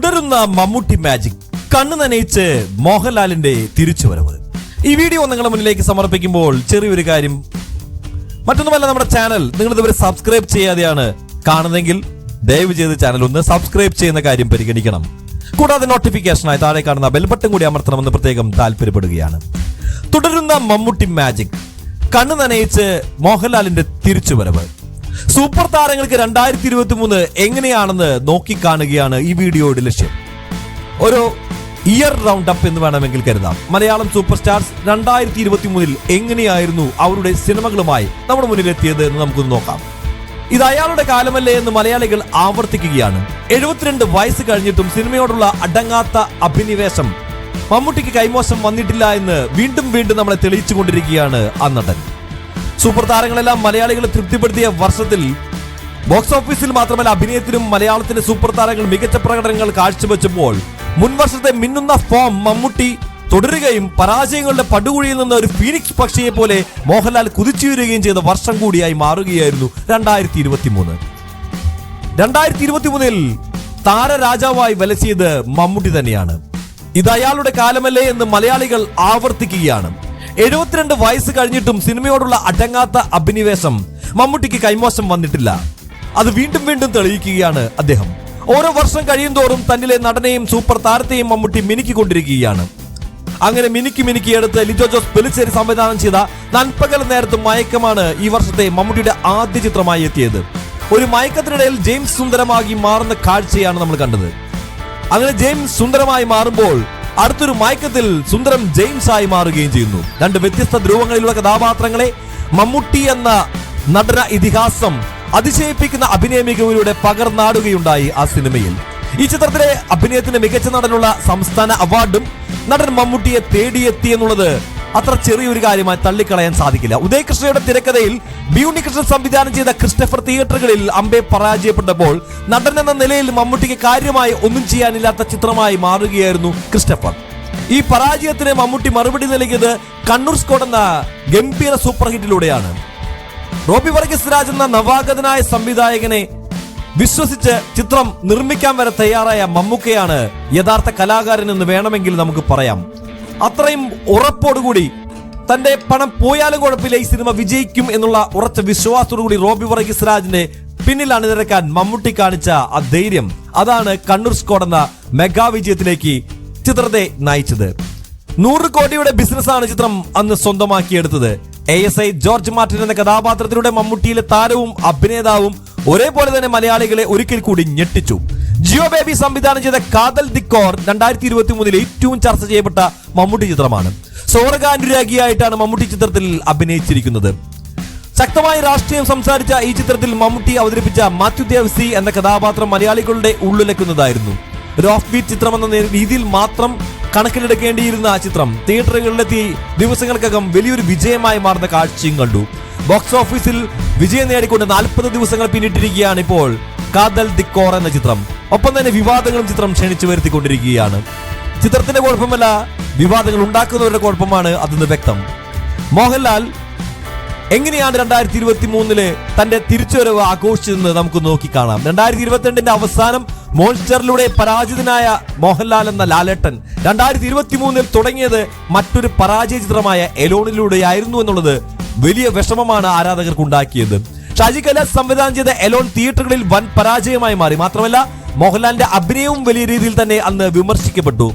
തുടരുന്ന മമ്മൂട്ടി മാജിക് കണ്ണു നനയിച്ച് മോഹൻലാലിന്റെ തിരിച്ചുവരവ്. ഈ വീഡിയോ നിങ്ങളുടെ മുന്നിലേക്ക് സമർപ്പിക്കുമ്പോൾ ചെറിയൊരു കാര്യം, മറ്റൊന്നുമല്ല, നമ്മുടെ ചാനൽ നിങ്ങൾ ഇതുവരെ സബ്സ്ക്രൈബ് ചെയ്യാതെയാണ് കാണുന്നതെങ്കിൽ ദയവ് ചെയ്ത് ചാനൽ ഒന്ന് സബ്സ്ക്രൈബ് ചെയ്യുന്ന കാര്യം പരിഗണിക്കണം. കൂടാതെ നോട്ടിഫിക്കേഷനായി താഴെ കാണുന്ന ബെൽ ബട്ടൺ കൂടി അമർത്തണമെന്ന് പ്രത്യേകം താല്പര്യപ്പെടുകയാണ്. തുടരുന്ന മമ്മൂട്ടി മാജിക് കണ്ണു നനയിച്ച് മോഹൻലാലിന്റെ തിരിച്ചുവരവ്. സൂപ്പർ താരങ്ങൾക്ക് 2023 എങ്ങനെയാണെന്ന് നോക്കിക്കാണുകയാണ് ഈ വീഡിയോയുടെ ലക്ഷ്യം. ഒരു ഇയർ റൗണ്ട് അപ്പ് എന്ന് വേണമെങ്കിൽ കരുതാം. മലയാളം സൂപ്പർ സ്റ്റാർസ് 2023 എങ്ങനെയായിരുന്നു അവരുടെ സിനിമകളുമായി നമ്മുടെ മുന്നിലെത്തിയത് എന്ന് നമുക്കൊന്ന് നോക്കാം. ഇത് അയാളുടെ കാലമല്ലേ എന്ന് മലയാളികൾ ആവർത്തിക്കുകയാണ്. 72 വയസ്സ് കഴിഞ്ഞിട്ടും സിനിമയോടുള്ള അടങ്ങാത്ത അഭിനിവേശം മമ്മൂട്ടിക്ക് കൈമോശം വന്നിട്ടില്ല എന്ന് വീണ്ടും നമ്മളെ തെളിയിച്ചുകൊണ്ടിരിക്കുകയാണ് ആ നടൻ. സൂപ്പർ താരങ്ങളെല്ലാം മലയാളികളെ തൃപ്തിപ്പെടുത്തിയ വർഷത്തിൽ ബോക്സ് ഓഫീസിൽ മാത്രമല്ല അഭിനയത്തിലും മലയാളത്തിലെ സൂപ്പർ താരങ്ങൾ മികച്ച പ്രകടനങ്ങൾ കാഴ്ചവെച്ചപ്പോൾ മുൻവർഷത്തെ മിന്നുന്ന ഫോം മമ്മൂട്ടി തുടരുകയും പരാജയങ്ങളുടെ പടുകുഴിയിൽ നിന്ന് ഒരു ഫീനിക്സ് പക്ഷിയെ പോലെ മോഹൻലാൽ കുതിച്ചുയരുകയും ചെയ്ത വർഷം കൂടിയായി മാറുകയായിരുന്നു 2023. 2023 താരരാജാവായി വലസിയത് മമ്മൂട്ടി തന്നെയാണ്. ഇത് അയാളുടെ കാലമല്ലേ എന്ന് മലയാളികൾ ആവർത്തിക്കുകയാണ്. 72 വയസ്സ് കഴിഞ്ഞിട്ടും സിനിമയോടുള്ള അടങ്ങാത്ത അഭിനിവേശം മമ്മൂട്ടിക്ക് കൈമോശം വന്നിട്ടില്ല. അത് വീണ്ടും തെളിയിക്കുകയാണ് അദ്ദേഹം. ഓരോ വർഷം കഴിയും തോറും തന്നിലെ നടനെയും സൂപ്പർ താരത്തെയും മമ്മൂട്ടി മിനുക്കിക്കൊണ്ടിരിക്കുകയാണ്. അങ്ങനെ മിനുക്കി എടുത്ത് ലിജോ ജോസ് പെലിശ്ശേരി സംവിധാനം ചെയ്ത നൻപകൽ നേരത്തും മയക്കമാണ് ഈ വർഷത്തെ മമ്മൂട്ടിയുടെ ആദ്യ ചിത്രമായി എത്തിയത്. ഒരു മയക്കത്തിനിടയിൽ ജെയിംസ് സുന്ദരമാക്കി മാറുന്ന കാഴ്ചയാണ് നമ്മൾ കണ്ടത്. അങ്ങനെ ജെയിംസ് സുന്ദരമായി മാറുമ്പോൾ അടുത്തൊരു മയക്കത്തിൽ സുന്ദരം ജെയിംസ് ആയി മാറുകയും ചെയ്യുന്നു. രണ്ട് വ്യത്യസ്ത ധ്രുവങ്ങളിലുള്ള കഥാപാത്രങ്ങളെ മമ്മൂട്ടി എന്ന നടന ഇതിഹാസം അതിശയിപ്പിക്കുന്ന അഭിനയ മികവിലൂടെ പകർന്നാടുകയുണ്ടായി ആ സിനിമയിൽ. ഈ ചിത്രത്തിലെ അഭിനയത്തിന് മികച്ച നടനുള്ള സംസ്ഥാന അവാർഡും നടൻ മമ്മൂട്ടിയെ തേടിയെത്തി എന്നുള്ളത് അത്ര ചെറിയൊരു കാര്യമായി തള്ളിക്കളയാൻ സാധിക്കില്ല. ഉദയകൃഷ്ണയുടെ തിരക്കഥയിൽ ബി ഉണ്ണികൃഷ്ണൻ സംവിധാനം ചെയ്ത ക്രിസ്റ്റഫർ തിയേറ്ററുകളിൽ അമ്പെ പരാജയപ്പെട്ടപ്പോൾ നടൻ എന്ന നിലയിൽ മമ്മൂട്ടിക്ക് കാര്യമായി ഒന്നും ചെയ്യാനില്ലാത്ത ചിത്രമായി മാറുകയായിരുന്നു ക്രിസ്റ്റഫർ. ഈ പരാജയത്തിന് മമ്മൂട്ടി മറുപടി നൽകിയത് കണ്ണൂർ സ്ക്വാഡ് എന്ന ഗംഭീര സൂപ്പർ ഹിറ്റിലൂടെയാണ്. റോബി വർഗീസ് രാജ് എന്ന നവാഗതനായ സംവിധായകനെ വിശ്വസിച്ച് ചിത്രം നിർമ്മിക്കാൻ വരെ തയ്യാറായ മമ്മൂക്കയാണ് യഥാർത്ഥ കലാകാരൻ എന്ന് വേണമെങ്കിൽ നമുക്ക് പറയാം. അത്രയും ഉറപ്പോടുകൂടി തന്റെ പണം പോയാലും കുഴപ്പമില്ല, ഈ സിനിമ വിജയിക്കും എന്നുള്ള ഉറച്ച വിശ്വാസത്തോടുകൂടി റോബി വർഗീസ് രാജിന്റെ പിന്നിൽ അണിനിരക്കാൻ മമ്മൂട്ടി കാണിച്ച ആ ധൈര്യം, അതാണ് കണ്ണൂർ സ്ക്വാഡ് എന്ന മെഗാ വിജയത്തിലേക്ക് ചിത്രത്തെ നയിച്ചത്. 100 കോടിയുടെ ബിസിനസ്സാണ് ചിത്രം അന്ന് സ്വന്തമാക്കിയെടുത്തത്. ASI ജോർജ് മാർട്ടിൻ എന്ന കഥാപാത്രത്തിലൂടെ മമ്മൂട്ടിയിലെ താരവും അഭിനേതാവും ഒരേപോലെ തന്നെ മലയാളികളെ ഒരിക്കൽ കൂടി ഞെട്ടിച്ചു. ജിയോ ബേബി സംവിധാനം ചെയ്ത കാതൽ ദിക്കോർ 2023 ഏറ്റവും ചർച്ച ചെയ്യപ്പെട്ട മമ്മൂട്ടി ചിത്രമാണ്. സ്വർഗാനുരാഗിയായിട്ടാണ് മമ്മൂട്ടി ചിത്രത്തിൽ അഭിനയിച്ചിരിക്കുന്നത്. ശക്തമായ രാഷ്ട്രീയം സംസാരിച്ച ഈ ചിത്രത്തിൽ മമ്മൂട്ടി അവതരിപ്പിച്ച മാത്യു ദേവസി എന്ന കഥാപാത്രം മലയാളികളുടെ ഉള്ളിലേക്കുന്നതായിരുന്നു. ഒരു ഓഫ് ബീറ്റ് ചിത്രം എന്ന രീതിയിൽ മാത്രം കണക്കിലെടുക്കേണ്ടിയിരുന്ന ആ ചിത്രം തിയേറ്ററുകളിലെത്തി ദിവസങ്ങൾക്കകം വലിയൊരു വിജയമായി മാറുന്ന കാഴ്ചയും കണ്ടു. ബോക്സ് ഓഫീസിൽ വിജയം നേടിക്കൊണ്ട് 40 ദിവസങ്ങൾ പിന്നിട്ടിരിക്കുകയാണ് ഇപ്പോൾ കാതൽ ദിക്കോർ എന്ന ചിത്രം. ഒപ്പം തന്നെ വിവാദങ്ങളും ചിത്രം ക്ഷണിച്ചു വരുത്തിക്കൊണ്ടിരിക്കുകയാണ്. ചിത്രത്തിന്റെ കുഴപ്പമല്ല, വിവാദങ്ങൾ ഉണ്ടാക്കുന്നവരുടെ കുഴപ്പമാണ് അതെന്ന് വ്യക്തം. മോഹൻലാൽ എങ്ങനെയാണ് 2023 തന്റെ തിരിച്ചുവരവ് ആഘോഷിച്ചതെന്ന് നമുക്ക് നോക്കിക്കാണാം. 2022 അവസാനം മോൺസ്റ്ററിലൂടെ പരാജിതനായ മോഹൻലാൽ എന്ന ലാലേട്ടൻ 2023 തുടങ്ങിയത് മറ്റൊരു പരാജയ ചിത്രമായ എലോണിലൂടെയായിരുന്നു എന്നുള്ളത് വലിയ വിഷമമാണ് ആരാധകർക്ക് ഉണ്ടാക്കിയത്. ഷാജി കൈലാസ് സംവിധാനം ചെയ്ത എലോൺ തിയേറ്ററുകളിൽ വൻ പരാജയമായി മാറി. മാത്രമല്ല മോഹൻലാലിന്റെ അഭിനയവും വലിയ രീതിയിൽ തന്നെ അന്ന് വിമർശിക്കപ്പെട്ടു.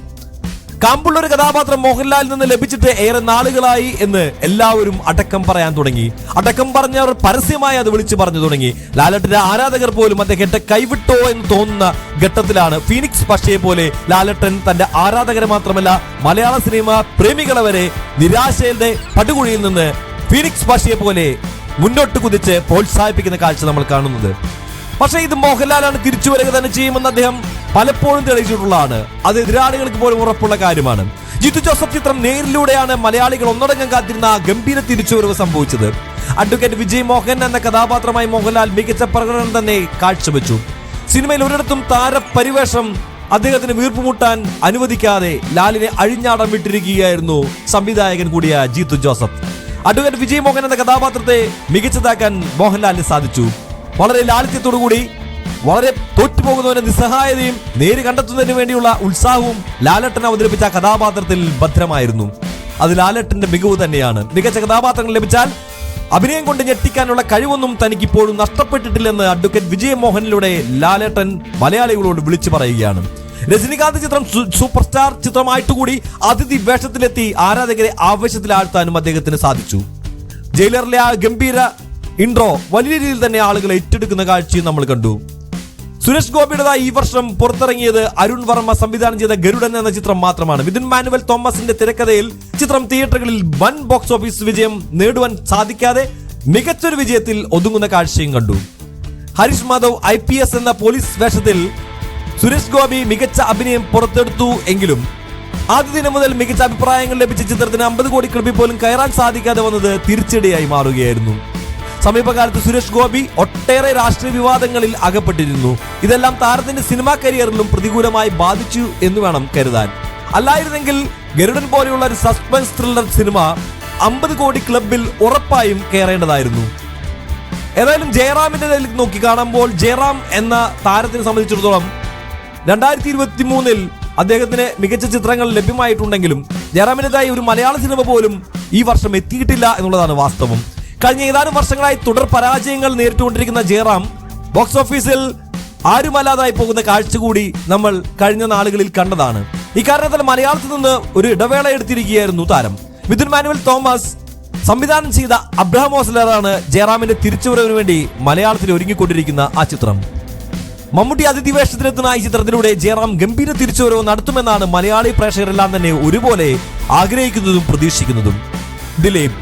കാമ്പുള്ള ഒരു കഥാപാത്രം മോഹൻലാലിൽ നിന്ന് ലഭിച്ചിട്ട് ഏറെ നാളുകളായി എന്ന് എല്ലാവരും അടക്കം പറയാൻ തുടങ്ങി. അടക്കം പറഞ്ഞവർ പരസ്യമായി അത് വിളിച്ചു പറഞ്ഞു തുടങ്ങി. ലാലേട്ടന്റെ ആരാധകർ പോലും അദ്ദേഹത്തെ കൈവിട്ടോ എന്ന് തോന്നുന്ന ഘട്ടത്തിലാണ് ഫീനിക്സ് പക്ഷിയെ പോലെ ലാലേട്ടൻ തന്റെ ആരാധകരെ മാത്രമല്ല മലയാള സിനിമ പ്രേമികളെ വരെ നിരാശയുടെ പടുകുഴിയിൽ നിന്ന് ഫീനിക്സ് പക്ഷിയെ പോലെ മുന്നോട്ട് കുതിച്ച് പ്രോത്സാഹിപ്പിക്കുന്ന കാഴ്ച നമ്മൾ കാണുന്നത്. പക്ഷേ ഇത് മോഹൻലാലാണ് തിരിച്ചു വരിക തന്നെ ചെയ്യുമെന്ന് അദ്ദേഹം പലപ്പോഴും തെളിയിച്ചിട്ടുള്ളതാണ്. അത് എതിരാളികൾക്ക് പോലും ഉറപ്പുള്ള കാര്യമാണ്. ജിത്തു ജോസഫ് ചിത്രം നേരിലൂടെയാണ് മലയാളികൾ ഒന്നടങ്കം കാത്തിരുന്ന ഗംഭീര തിരിച്ചുവരവ് സംഭവിച്ചത്. അഡ്വക്കേറ്റ് വിജയ് മോഹൻ എന്ന കഥാപാത്രമായി മോഹൻലാൽ മികച്ച പ്രകടനം തന്നെ കാഴ്ചവെച്ചു. സിനിമയിൽ ഒരിടത്തും താരപരിവേഷം അദ്ദേഹത്തിന് വീർപ്പുമുട്ടാൻ അനുവദിക്കാതെ ലാലിനെ അഴിഞ്ഞാടം വിട്ടിരിക്കുകയായിരുന്നു സംവിധായകൻ കൂടിയ ജിത്തു ജോസഫ്. അഡ്വക്കേറ്റ് വിജയ് മോഹൻ എന്ന കഥാപാത്രത്തെ മികച്ചതാക്കാൻ മോഹൻലാലിന് സാധിച്ചു. വളരെ ലാളിത്യത്തോടുകൂടി വളരെ തോറ്റുപോകുന്നവന്റെ നിസ്സഹായതയും നേര് കണ്ടെത്തുന്നതിന് വേണ്ടിയുള്ള ഉത്സാഹവും ലാലേട്ടൻ അവതരിപ്പിച്ച കഥാപാത്രത്തിൽ ഭദ്രമായിരുന്നു. അത് ലാലേട്ടന്റെ മികവ് തന്നെയാണ്. മികച്ച കഥാപാത്രങ്ങൾ ലഭിച്ചാൽ അഭിനയം കൊണ്ട് ഞെട്ടിക്കാനുള്ള കഴിവൊന്നും തനിക്കിപ്പോഴും നഷ്ടപ്പെട്ടിട്ടില്ലെന്ന് അഡ്വക്കേറ്റ് വിജയ മോഹനിലൂടെ ലാലേട്ടൻ മലയാളികളോട് വിളിച്ചു പറയുകയാണ്. രജനികാന്ത് ചിത്രം സൂപ്പർ സ്റ്റാർ ചിത്രമായിട്ടുകൂടി അതിഥി വേഷത്തിലെത്തി ആരാധകരെ ആവേശത്തിലാഴ്ത്താനും അദ്ദേഹത്തിന് സാധിച്ചു. ജയിലറിലെ ആ ഗംഭീര ഇൻട്രോ വലിയ രീതിയിൽ തന്നെ ആളുകൾ ഏറ്റെടുക്കുന്ന കാഴ്ചയും നമ്മൾ കണ്ടു. സുരേഷ് ഗോപിയുടേതായി ഈ വർഷം പുറത്തിറങ്ങിയത് അരുൺ വർമ്മ സംവിധാനം ചെയ്ത ഗരുഡൻ എന്ന ചിത്രം മാത്രമാണ്. മിഥുൻ മാനുവൽ തോമസിന്റെ തിരക്കഥയിൽ ചിത്രം തിയേറ്ററുകളിൽ വൻ ബോക്സ് ഓഫീസ് വിജയം നേടുവാൻ സാധിക്കാതെ മികച്ചൊരു വിജയത്തിൽ ഒതുങ്ങുന്ന കാഴ്ചയും കണ്ടു. ഹരീഷ് മാധവ് IPS എന്ന പോലീസ് വേഷത്തിൽ സുരേഷ് ഗോപി മികച്ച അഭിനയം പുറത്തെടുത്തു എങ്കിലും ആദ്യ ദിനം മുതൽ മികച്ച അഭിപ്രായങ്ങൾ ലഭിച്ച ചിത്രത്തിന് 50 കോടി ക്ലബിൽ പോലും കയറാൻ സാധിക്കാതെ വന്നത് തിരിച്ചടിയായി മാറുകയായിരുന്നു. സമീപകാലത്ത് സുരേഷ് ഗോപി ഒട്ടേറെ രാഷ്ട്രീയ വിവാദങ്ങളിൽ അകപ്പെട്ടിരുന്നു. ഇതെല്ലാം താരത്തിന്റെ സിനിമാ കരിയറിലും പ്രതികൂലമായി ബാധിച്ചു എന്ന് വേണം കരുതാൻ. അല്ലായിരുന്നെങ്കിൽ ഗരുഡൻ പോലെയുള്ള ഒരു സസ്പെൻസ് ത്രില്ലർ സിനിമ 50 കോടി ക്ലബിൽ ഉറപ്പായും കയറേണ്ടതായിരുന്നു. ഏതായാലും ജയറാമിന്റെ നോക്കി കാണുമ്പോൾ ജയറാം എന്ന താരത്തിനെ സംബന്ധിച്ചിടത്തോളം 2023 അദ്ദേഹത്തിന് മികച്ച ചിത്രങ്ങൾ ലഭ്യമായിട്ടുണ്ടെങ്കിലും ജയറാമിൻ്റെതായി ഒരു മലയാള സിനിമ പോലും ഈ വർഷം എത്തിയിട്ടില്ല എന്നുള്ളതാണ് വാസ്തവം. കഴിഞ്ഞ ഏതാനും വർഷങ്ങളായി തുടർ പരാജയങ്ങൾ നേരിട്ടുകൊണ്ടിരിക്കുന്ന ജയറാം ബോക്സ് ഓഫീസിൽ ആരുമല്ലാതായി പോകുന്ന കാഴ്ച കൂടി നമ്മൾ കഴിഞ്ഞ നാളുകളിൽ കണ്ടതാണ്. ഇക്കാരണത്താൽ മലയാളത്തിൽ നിന്ന് ഒരു ഇടവേള എടുത്തിരിക്കുകയായിരുന്നു താരം. മിഥുൻ മാനുവൽ തോമസ് സംവിധാനം ചെയ്ത അബ്രഹാം ഓസ്ലറാണ് ജയറാമിന്റെ തിരിച്ചുവരവിന് വേണ്ടി മലയാളത്തിൽ ഒരുങ്ങിക്കൊണ്ടിരിക്കുന്ന ആ ചിത്രം. മമ്മൂട്ടി അതിഥി വേഷത്തിലെത്തുന്ന ഈ ചിത്രത്തിലൂടെ ജയറാം ഗംഭീര തിരിച്ചുവരവ് നടത്തുമെന്നാണ് മലയാളി പ്രേക്ഷകരെല്ലാം തന്നെ ഒരുപോലെ ആഗ്രഹിക്കുന്നതും പ്രതീക്ഷിക്കുന്നതും. ദിലീപ്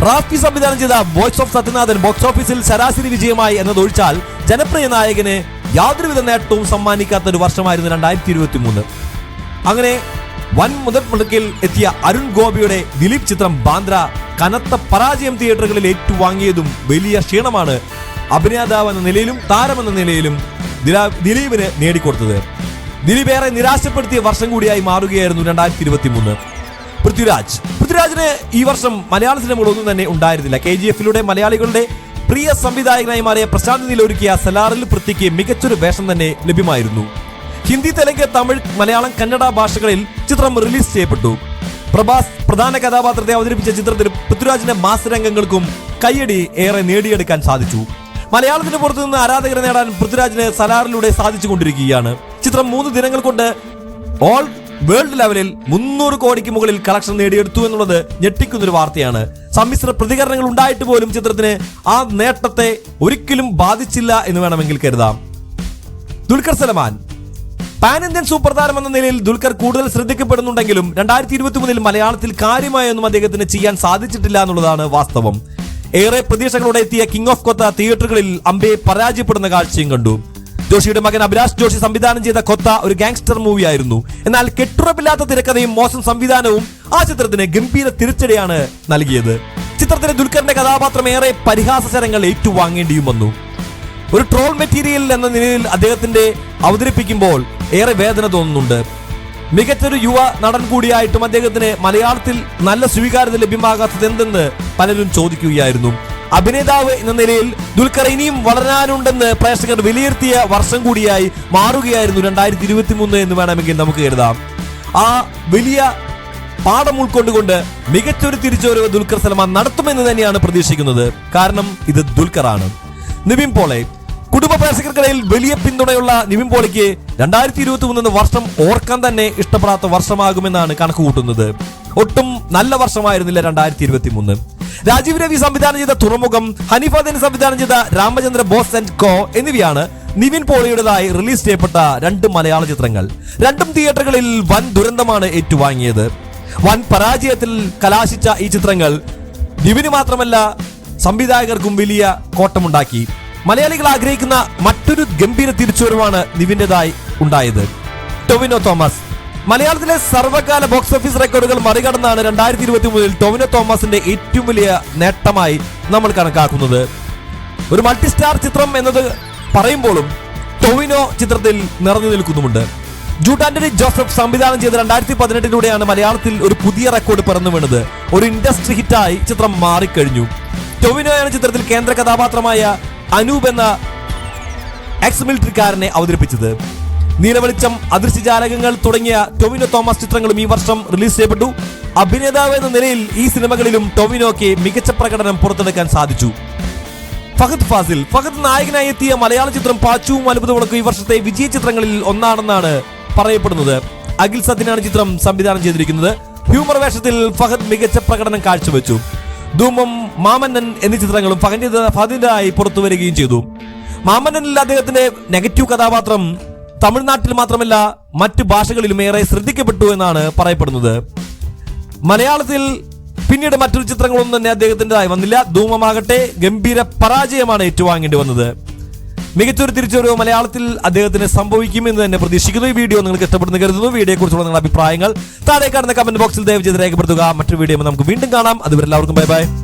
റാഫി സംവിധാനം ചെയ്ത വോയിസ് ഓഫ് സത്യനാഥൻ ബോക്സ് ഓഫീസിൽ ശരാശരി വിജയമായി എന്നതൊഴിച്ചാൽ ജനപ്രിയ നായകന് യാതൊരുവിധ നേട്ടവും സമ്മാനിക്കാത്ത ഒരു വർഷമായിരുന്നു 2023. അങ്ങനെ വൻ മുതൽ എത്തിയ അരുൺ ഗോപിയുടെ ദിലീപ് ചിത്രം ബാന്ദ്ര കനത്ത പരാജയം തിയേറ്ററുകളിൽ ഏറ്റുവാങ്ങിയതും വലിയ ക്ഷീണമാണ് അഭിനേതാവ് എന്ന നിലയിലും താരമെന്ന നിലയിലും ദിലീപിന് നേടിക്കൊടുത്തത്. ദിലീപ് ഏറെ നിരാശപ്പെടുത്തിയ വർഷം കൂടിയായി മാറുകയായിരുന്നു 2023. പൃഥ്വിരാജിന് ഈ വർഷം മലയാള സിനിമകളൊന്നും തന്നെ ഉണ്ടായിരുന്നില്ല. KGF-ലൂടെ മലയാളികളുടെ പ്രിയ സംവിധായകനായി മാറിയ പ്രശാന്ത് നീൽ ഒരുക്കിയ സലാറിൽ പൃഥ്വിക്ക് മികച്ചൊരു വേഷം തന്നെ ലഭ്യമായിരുന്നു. ഹിന്ദി, തെലുങ്ക്, തമിഴ്, മലയാളം, കന്നഡ ഭാഷകളിൽ ചിത്രം റിലീസ് ചെയ്യപ്പെട്ടു. പ്രഭാസ് പ്രധാന കഥാപാത്രത്തെ അവതരിപ്പിച്ച ചിത്രത്തിൽ പൃഥ്വിരാജിന്റെ മാസ് രംഗങ്ങൾക്കും കയ്യടി ഏറെ നേടിയെടുക്കാൻ സാധിച്ചു. മലയാളത്തിന് പുറത്തുനിന്ന് ആരാധകരെ നേടാൻ പൃഥ്വിരാജിന് സലാറിലൂടെ സാധിച്ചുകൊണ്ടിരിക്കുകയാണ്. ചിത്രം 3 ദിനങ്ങൾ കൊണ്ട് ഓൾ വേൾഡ് ലെവലിൽ 300 കോടിക്ക് മുകളിൽ കളക്ഷൻ നേടിയെടുത്തു എന്നുള്ളത് ഞെട്ടിക്കുന്നൊരു വാർത്തയാണ്. സമ്മിശ്ര പ്രതികരണങ്ങൾ ഉണ്ടായിട്ട് പോലും ചിത്രത്തിന് ആ നേട്ടത്തെ ഒരിക്കലും ബാധിച്ചില്ല എന്ന് വേണമെങ്കിൽ കരുതാം. Dulquer Salman pan Indian super താരം എന്ന നിലയിൽ ദുൽഖർ കൂടുതൽ ശ്രദ്ധിക്കപ്പെടുന്നുണ്ടെങ്കിലും 2023 മലയാളത്തിൽ കാര്യമായൊന്നും അദ്ദേഹത്തിന് ചെയ്യാൻ സാധിച്ചിട്ടില്ല എന്നുള്ളതാണ് വാസ്തവം. ഏറെ പ്രതീക്ഷകളോടെ എത്തിയ കിങ് ഓഫ് കൊത്ത തിയേറ്ററുകളിൽ അമ്പയെ പരാജയപ്പെടുന്ന കാഴ്ചയും കണ്ടു. ജോഷിയുടെ മകൻ അഭിലാഷ് ജോഷി സംവിധാനം ചെയ്ത കൊത്ത ഒരു ഗാങ്സ്റ്റർ മൂവിയായിരുന്നു. എന്നാൽ കെട്ടുറപ്പില്ലാത്ത തിരക്കഥയും മോശം സംവിധാനവും ആ ചിത്രത്തിന് ഗംഭീര തിരിച്ചടിയാണ് നൽകിയത്. ചിത്രത്തിലെ ദുൽഖറിന്റെ കഥാപാത്രം ഏറെ പരിഹാസചരങ്ങൾ ഏറ്റുവാങ്ങേണ്ടിയും വന്നു. ഒരു ട്രോൾ മെറ്റീരിയൽ എന്ന നിലയിൽ അദ്ദേഹത്തിന്റെ അവതരിപ്പിക്കുമ്പോൾ ഏറെ വേദന തോന്നുന്നുണ്ട്. മികച്ചൊരു യുവ നടൻ കൂടിയായിട്ടും അദ്ദേഹത്തിന് മലയാളത്തിൽ നല്ല സ്വീകാര്യത ലഭ്യമാകാത്തത് എന്തെന്ന് പലരും ചോദിക്കുകയായിരുന്നു. അഭിനേതാവ് എന്ന നിലയിൽ ദുൽഖർ ഇനിയും വളരാനുണ്ടെന്ന് പ്രേക്ഷകർ വിലയിരുത്തിയ വർഷം കൂടിയായി മാറുകയായിരുന്നു 2023 എന്ന് വേണമെങ്കിൽ നമുക്ക് കരുതാം. ആ വലിയ പാഠം ഉൾക്കൊണ്ടുകൊണ്ട് മികച്ചൊരു തിരിച്ചുവരവ് ദുൽഖർ സൽമാൻ നടത്തുമെന്ന് തന്നെയാണ് പ്രതീക്ഷിക്കുന്നത്. കാരണം ഇത് ദുൽഖറാണ്. നിവിൻ പോളി കുടുംബ പ്രേക്ഷകർക്കിടയിൽ വലിയ പിന്തുണയുള്ള നിവിൻ പോളിക്ക് 2023 വർഷം ഓർക്കാൻ തന്നെ ഇഷ്ടപ്പെടാത്ത വർഷമാകുമെന്നാണ് കണക്കുകൂട്ടുന്നത്. ഒട്ടും നല്ല വർഷമായിരുന്നില്ല 2023. രാജീവ് രവി സംവിധാനം ചെയ്ത തുറമുഖം, ഹനീഫ് അദീൻ സംവിധാനം ചെയ്ത രാമചന്ദ്ര ബോസ് ആൻഡ് കോ എന്നിവയാണ് നിവിൻ പോളിയുടേതായി റിലീസ് ചെയ്യപ്പെട്ട 2 മലയാള ചിത്രങ്ങൾ. 2 തിയേറ്ററുകളിൽ വൻ ദുരന്തമാണ് ഏറ്റുവാങ്ങിയത്. വൻ പരാജയത്തിൽ കലാശിച്ച ഈ ചിത്രങ്ങൾ നിവിന് മാത്രമല്ല സംവിധായകർക്കും വലിയ കോട്ടമുണ്ടാക്കി. മലയാളികൾ ആഗ്രഹിക്കുന്ന മറ്റൊരു ഗംഭീര തിരിച്ചുവരവാണ് നിവിന്റേതായി ഉണ്ടായത്. ടൊവിനോ തോമസ് മലയാളത്തിലെ സർവകാല ബോക്സ് ഓഫീസ് റെക്കോർഡുകൾ മറികടന്നാണ് 2023 ടൊവിനോ തോമസിന്റെ ഏറ്റവും വലിയ നേട്ടമായി നമ്മൾ കണക്കാക്കുന്നത്. ഒരു മൾട്ടി സ്റ്റാർ ചിത്രം എന്നത് പറയുമ്പോഴും ടൊവിനോ ചിത്രത്തിൽ നിറഞ്ഞു നിൽക്കുന്നുമുണ്ട്. ജൂഡ് ആന്റണി ജോസഫ് സംവിധാനം ചെയ്ത 2018 മലയാളത്തിൽ ഒരു പുതിയ റെക്കോർഡ് പിറന്നു വീണത്. ഒരു ഇൻഡസ്ട്രി ഹിറ്റായി ചിത്രം മാറിക്കഴിഞ്ഞു. ടൊവിനോയാണ് ചിത്രത്തിൽ കേന്ദ്ര കഥാപാത്രമായ അനൂപ് എന്ന എക്സ് മിലിറ്ററിക്കാരനെ അവതരിപ്പിച്ചത്. നീലവെളിച്ചം, അദൃശ്യജാലകങ്ങൾ തുടങ്ങിയ ടൊവിനോ തോമസ് ചിത്രങ്ങളും ഈ വർഷം റിലീസ് ചെയ്യപ്പെട്ടു. അഭിനേതാവ് എന്ന നിലയിൽ ഈ സിനിമകളിലും ടൊവിനോയ്ക്ക് മികച്ച പ്രകടനം പുറത്തെടുക്കാൻ സാധിച്ചു. ഫഹദ് നായകനായി എത്തിയ മലയാള ചിത്രം പാച്ചുവും അത്ഭുതവിളക്കും ഈ വർഷത്തെ വിജയ ചിത്രങ്ങളിൽ ഒന്നാണെന്നാണ് പറയപ്പെടുന്നത്. അഖിൽ സത്യനാണ് ചിത്രം സംവിധാനം ചെയ്തിരിക്കുന്നത്. ഹ്യൂമർ വേഷത്തിൽ ഫഹദ് മികച്ച പ്രകടനം കാഴ്ചവെച്ചു. ധൂമം, മാമന്നൻ എന്നീ ചിത്രങ്ങളും ഫഹദിന്റെതായി പുറത്തു വരികയും ചെയ്തു. മാമന്നനിൽ അദ്ദേഹത്തിന്റെ നെഗറ്റീവ് കഥാപാത്രം തമിഴ്നാട്ടിൽ മാത്രമല്ല മറ്റ് ഭാഷകളിലും ഏറെ ശ്രദ്ധിക്കപ്പെട്ടു എന്നാണ് പറയപ്പെടുന്നത്. മലയാളത്തിൽ പിന്നീട് മറ്റൊരു ചിത്രങ്ങളൊന്നും തന്നെ അദ്ദേഹത്തിൻ്റെതായി വന്നില്ല. ധൂമമാകട്ടെ ഗംഭീര പരാജയമാണ് ഏറ്റുവാങ്ങേണ്ടി വന്നത്. മികച്ചൊരു തിരിച്ചുവരവ് മലയാളത്തിൽ അദ്ദേഹത്തിന് സംഭവിക്കുമെന്ന് തന്നെ പ്രതീക്ഷിക്കുന്നു. ഈ വീഡിയോ നിങ്ങൾക്ക് ഇഷ്ടപ്പെടുന്നു കരുതുന്നു. വീഡിയോയെ കുറിച്ചുള്ള നിങ്ങളുടെ അഭിപ്രായങ്ങൾ താഴെ കാണുന്ന കമന്റ് ബോക്സിൽ ദയവ് ചെയ്ത് രേഖപ്പെടുത്തുക. മറ്റൊരു വീഡിയോ നമുക്ക് വീണ്ടും കാണാം. അതുവരെ എല്ലാവർക്കും ബൈ ബൈ.